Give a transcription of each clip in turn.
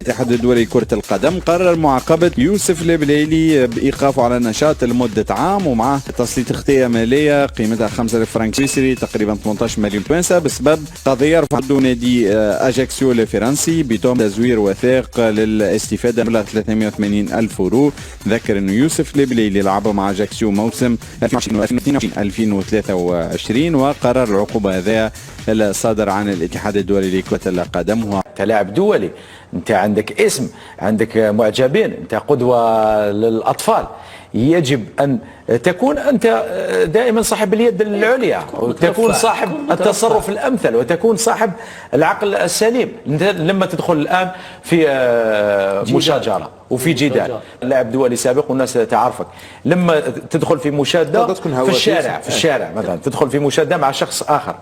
الاتحاد الدولي لكرة القدم قرر معاقبة يوسف البليلي بإيقافه على النشاط لمدة عام ومعه تسليط اخطية مالية قيمتها 5000 فرنك سويسري تقريبا 18 مليون بنسة بسبب قضية رفعته نادي أجاكسيو الفرنسي بتهمة تزوير وثائق للاستفادة مبلغ 380 ألف يورو. ذكر أنه يوسف البليلي لعب مع أجاكسيو موسم 2022 وقرر العقوبة هذا الصادر عن الاتحاد الدولي لكرة القدم. هو انت لاعب دولي، انت عندك اسم، عندك معجبين، انت قدوة للأطفال، يجب أن تكون أنت دائما صاحب اليد العليا وتكون صاحب التصرف الأمثل وتكون صاحب العقل السليم. لما تدخل الآن في مشاجرة وفي جدال، لاعب دولي سابق والناس تعرفك، لما تدخل في مشادة في الشارع مثلا تدخل في مشادة مع شخص آخر،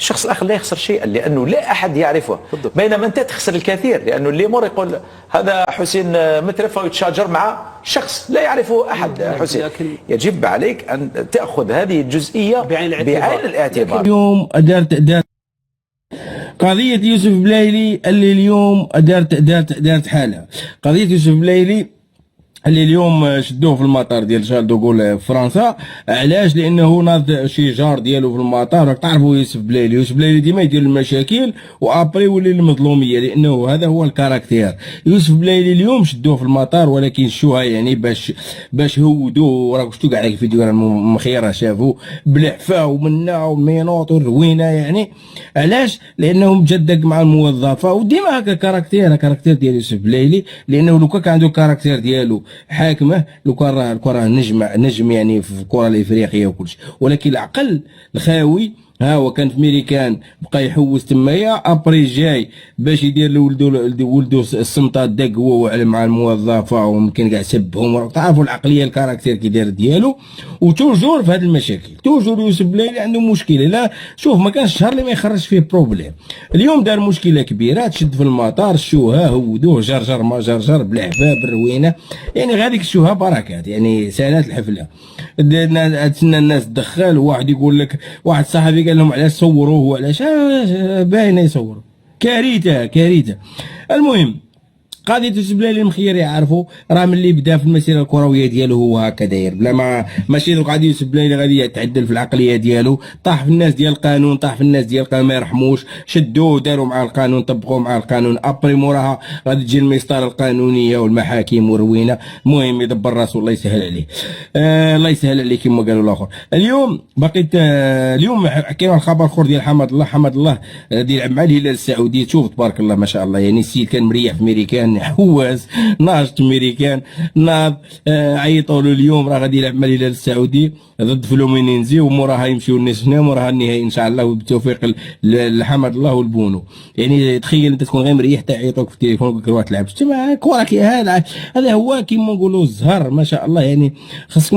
الشخص الآخر لا يخسر شيئا لأنه لا أحد يعرفه، بينما أنت تخسر الكثير لأنه اللي يمر يقول هذا حسين مترف ويتشاجر مع شخص لا يعرفه أحد. حسين، يجب عليك أن تأخذ هذه الجزئية بعين الاعتبار. اليوم دارت قضية يوسف البليلي اللي اليوم دارت حالة. قضية يوسف البليلي اللي اليوم شدوه في المطار ديال شارل دوغول في فرنسا. علاش؟ لانه ناض شي جار ديالو في المطار. راك تعرفوا يوسف بلايلي ديما يدير المشاكل وابري يولي المظلوميه، لانه هذا هو الكاركتير. يوسف بلايلي اليوم شدوه في المطار، ولكن شوها يعني باش هودوه. راك شفتوا كاع الفيديو مخيره شافوا بالعفاه ومنا والمينوط والروينه يعني. علاش؟ لانه مجدق مع الموظفه، وديما هكا كاركتير ديال يوسف بلايلي، لانه لو كان عنده كاركتير ديالو حاكمه لو كان راه نجم يعني في الكره الافريقيه وكلشي، ولكن العقل الخاوي ها هو كان في ميريكان بقى يحوس تمايا ابري جاي باش يدير لولدو السمطات دق هو مع الموظفه وممكن كاع سبهم. تعرفوا العقليه الكاركتير كي داير ديالو، وتوجور في هذه المشاكل. توجور يوسف بلايلي عنده مشكله. لا شوف، ما كانش شهر اللي ما يخرج فيه بروبليم. اليوم دار مشكله كبيره، تشد في المطار شوها هودوه جرجر ما جرجر بالعفاه بالروينه يعني. غاديك الشوها بركات يعني سالات الحفله. تسنى الناس تدخل، وواحد يقول لك، واحد صاحبي قال لهم علاش صوروه وعلاش باينه يصوروا. كارثه. المهم قضيه يوسف بلايلي المخير يعرفوا راه ملي بدا في المسيره الكرويه ديالو هو هكا داير، بلا ماشي دوك غادي يوسف بلايلي غادي يتعدل في العقليه ديالو. طاح في الناس ديال القانون، طاح في الناس ديال القانون ما يرحموش، شدوه داروا مع القانون، طبقوا مع القانون. ابري موراها غادي تجي المسطره القانونيه والمحاكم والروينه. المهم يدبر راسو، الله يسهل عليه. الله يسهل عليه كما قالوا الاخر. اليوم بقيت اليوم كاين الخبر الاخر ديال حمد الله غادي يلعب مع الهلال السعودي. تشوف تبارك الله ما شاء الله يعني. السيد كان مريح في ميريكان، حواس ناشط ميريكان، ناض عيطوا له اليوم راه غادي يلعب مع الهلال السعودي ضد فلومينينزي، وموراها يمشيو الناس هنا، موراها النهائي ان شاء الله وبالتوفيق لحمد الله والبونو. يعني تخيل انت تكون غير مريح تعيطوك في التليفون ويقول لك روح تلعب كره كي هذا هو كيما نقولوا الزهر ما شاء الله يعني. خاصك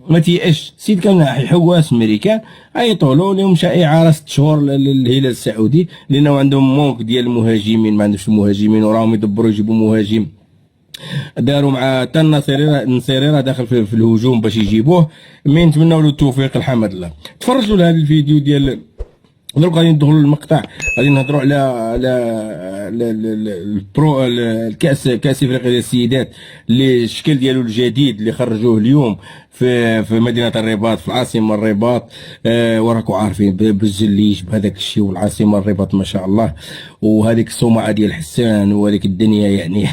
ما تيأش. السيد كان حواس ميريكان، عيطوا له اليوم مشى اعاره 6 شهور للهلال السعودي لانه عندهم مونك ديال المهاجمين، ما عندوش المهاجمين وراهم يدبروا يجيبوا مهاجم. داروا مع حتى النصيري داخل في الهجوم باش يجيبوه. من نتمنوا له التوفيق الحمد لله. تفرجوا لهذا الفيديو ديال دروك غادي ندخلوا للمقطع، غادي نهضروا على البرو كاس افريقيا ديال السيدات اللي الشكل ديالو الجديد اللي خرجوه اليوم في مدينه الرباط في العاصمه الرباط. وراكم عارفين بالجليش بهذاك الشيء، والعاصمه الرباط ما شاء الله، وهذيك الصومعه ديال حسان وهذيك الدنيا يعني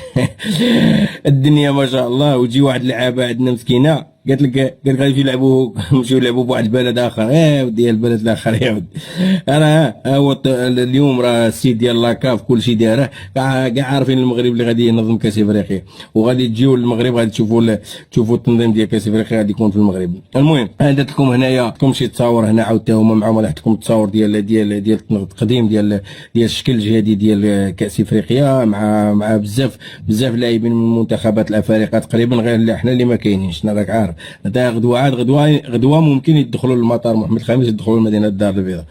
الدنيا ما شاء الله. وتجي واحد اللعابه عندنا مسكينه قالت لك غادي يلعبوا نمشيو نلعبوا بواحد البلد اخر. ودي البلد الاخر يا ودي. راه هو اليوم راه السيد ديال لاكاف كلشي دايره، كاع عارفين المغرب اللي غادي ينظم كاس افريقيا، وغادي تجيو للمغرب غادي تشوفوا التنظيم ديال كاس افريقيا غادي يكون في المغرب. المهم درت لكم هنايا لكم شي تصاور هنا عاود هما معاهم لحقتكم التصاور ديال التقديم ديال الشكل الجديد ديال كاس افريقيا مع بزاف لاعبين من المنتخبات الافارقه تقريبا، غير احنا اللي ما كاينينش. راك عارف هذا غدوه ممكن يدخلوا للمطار محمد الخامس، يدخلوا لمدينه الدار البيضاء،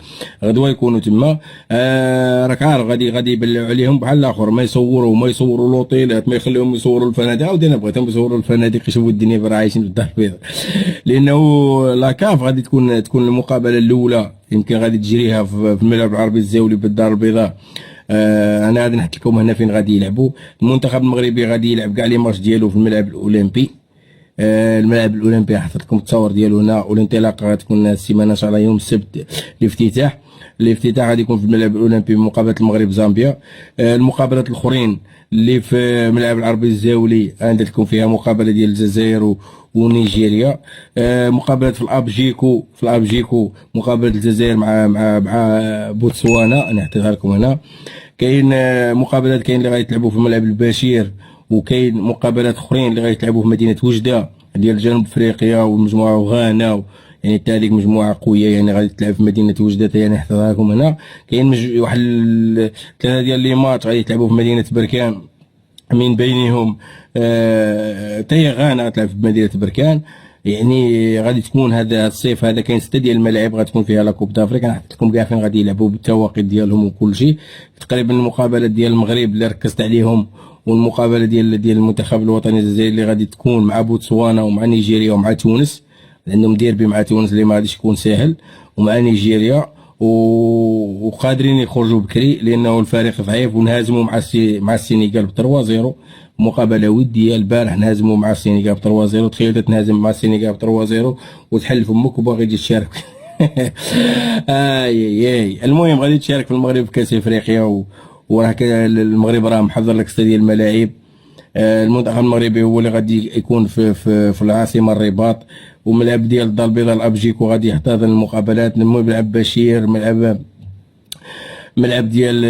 غدوه يكونوا تما. راك عارف غادي يبلعوا عليهم بحال الاخر، ما يصوروا لوطيلات، ما يخليهم يصوروا الفنادق. عاود انا بغيتهم يصوروا الفنادق يشوفوا الدنيا راه عايشين في الدار البيضاء، لانه لاكاف غادي تكون المقابله الاولى يمكن غادي تجريها في الملعب العربي الزاولي بالدار البيضاء انا غادي نحط لكم هنا فين غادي يلعبوا. المنتخب المغربي غادي يلعب كاع لي ماتش ديالو في الملعب الاولمبي. الملعب الاولمبي حطيت لكم التصاور ديالو هنا، والانطلاقه غتكون السيمانه ان شاء الله يوم السبت. الافتتاح غادي يكون في الملعب الاولمبي بمقابله المغرب زامبيا. المقابلات الاخرين اللي في الملعب العربي الزاولي عندها تكون فيها مقابله ديال الجزائر ونيجيريا. مقابلات في الابجيكو مقابله الجزائر مع بوتسوانا، انا حطيتها لكم هنا. كاين مقابلات كاين اللي غيتلعبوا في الملعب البشير، وكاين مقابلات اخرين اللي غيتلعبوا في مدينه وجده ديال جنوب افريقيا والمجموعه وغانا، يعني حتى هذيك مجموعه قويه يعني غادي تلعب في مدينه وجده، يعني حطيتها لكم هنا. كاين واحد 3 ديال لي ماتش غادي يتلعبوا في مدينه بركان، من بينهم تاي غانا غتلعب في مدينه بركان. يعني غادي تكون هذا الصيف هذا كاين 6 ديال الملاعب غتكون فيها لا كوب دافريك. انا حطيت لكم كاع فين غادي يلعبوا بالتواقيت ديالهم وكل شيء. تقريبا المقابلات ديال المغرب اللي ركزت عليهم، والمقابله ديال المنتخب الوطني الجزائري اللي غادي تكون مع بوتسوانا ومع نيجيريا ومع تونس، عندهم ديربي مع تونس اللي ما غاديش يكون ساهل، ومع نيجيريا وقادرين يخرجوا بكري لانه الفريق ضعيف. ونهزموا مع السينيغال ب 3-0 مقابله وديه. البارح نهزموا مع السينيغال ب 3-0. تخيل تنهزم مع السينيغال ب 3-0 وتحل فمك وباغي تجي تشارك. المهم غادي تشارك في المغرب في كاس افريقيا، وراه المغرب راه محضر لك 6 ديال الملاعب. المنتخب المغربي هو اللي غادي يكون في العاصمه الرباط، وملعب ديال الدار البيضاء الابجيكو غادي يحتضن المقابلات. ملعب بشير، ملعب ديال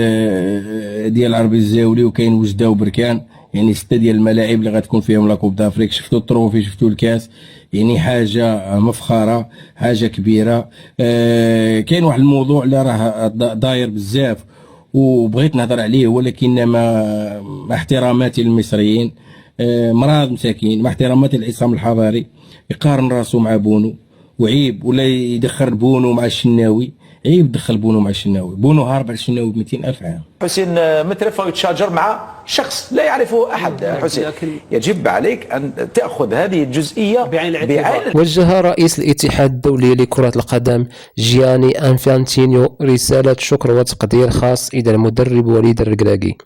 العربي الزاولي، وكاين وجده وبركان. يعني 6 ديال الملاعب اللي غتكون فيهم لا كوب دافريك. شفتوا التروفي، شفتوا الكاس، يعني حاجه مفخره، حاجه كبيره. كاين واحد الموضوع اللي راه داير بزاف وبغيت نهضر عليه، ولكن مع احتراماتي للمصريين، مرض مساكين، مع احتراماتي للعصام الحضاري، يقارن راسو مع بونو، وعيب. ولا يدخل بونو مع الشناوي، عيب دخل بونو مع الشناوي. بونو هارب على الشناوي ب 200,000 عام. حسين مترف يتشاجر مع شخص لا يعرفه أحد. حسين، يجب عليك أن تأخذ هذه الجزئية بعين الاعتبار. وجه رئيس الاتحاد الدولي لكرة القدم جياني أنفانتينيو رسالة شكر وتقدير خاص إلى المدرب وليد الركراكي.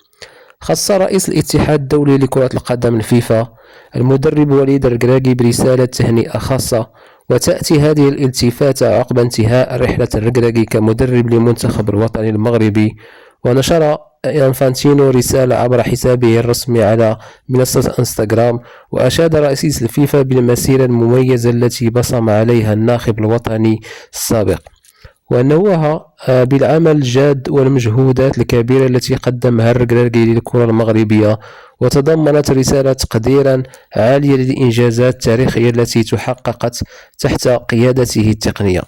خص رئيس الاتحاد الدولي لكرة القدم الفيفا المدرب وليد الركراكي برسالة تهنئة خاصة، وتأتي هذه الالتفاتة عقب انتهاء رحلة الركراكي كمدرب للمنتخب الوطني المغربي. ونشر إنفانتينو رسالة عبر حسابه الرسمي على منصة انستغرام، وأشاد رئيس الفيفا بالمسيرة المميزة التي بصم عليها الناخب الوطني السابق، ونوه بالعمل الجاد والمجهودات الكبيرة التي قدمها الركراكي للكرة المغربية، وتضمنت رسالة تقديرا عالية للإنجازات التاريخية التي تحققت تحت قيادته التقنية.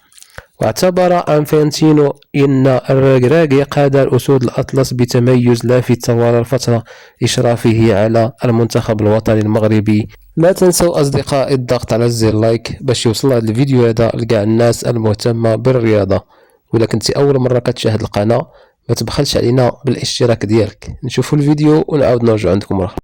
واعتبر أنفانتينو أن الركراكي قاد الأسود الأطلس بتميز لافت طوال الفترة إشرافه على المنتخب الوطني المغربي. لا تنسوا أصدقائي الضغط على زر لايك باش يوصل هذا الفيديو هذا لكاع الناس المهتمة بالرياضة. وإلا كنتي أول مرة كتشاهد القناة ما تبخلش علينا بالاشتراك ديالك. نشوفوا الفيديو ونعاود نرجع عندكم مرة.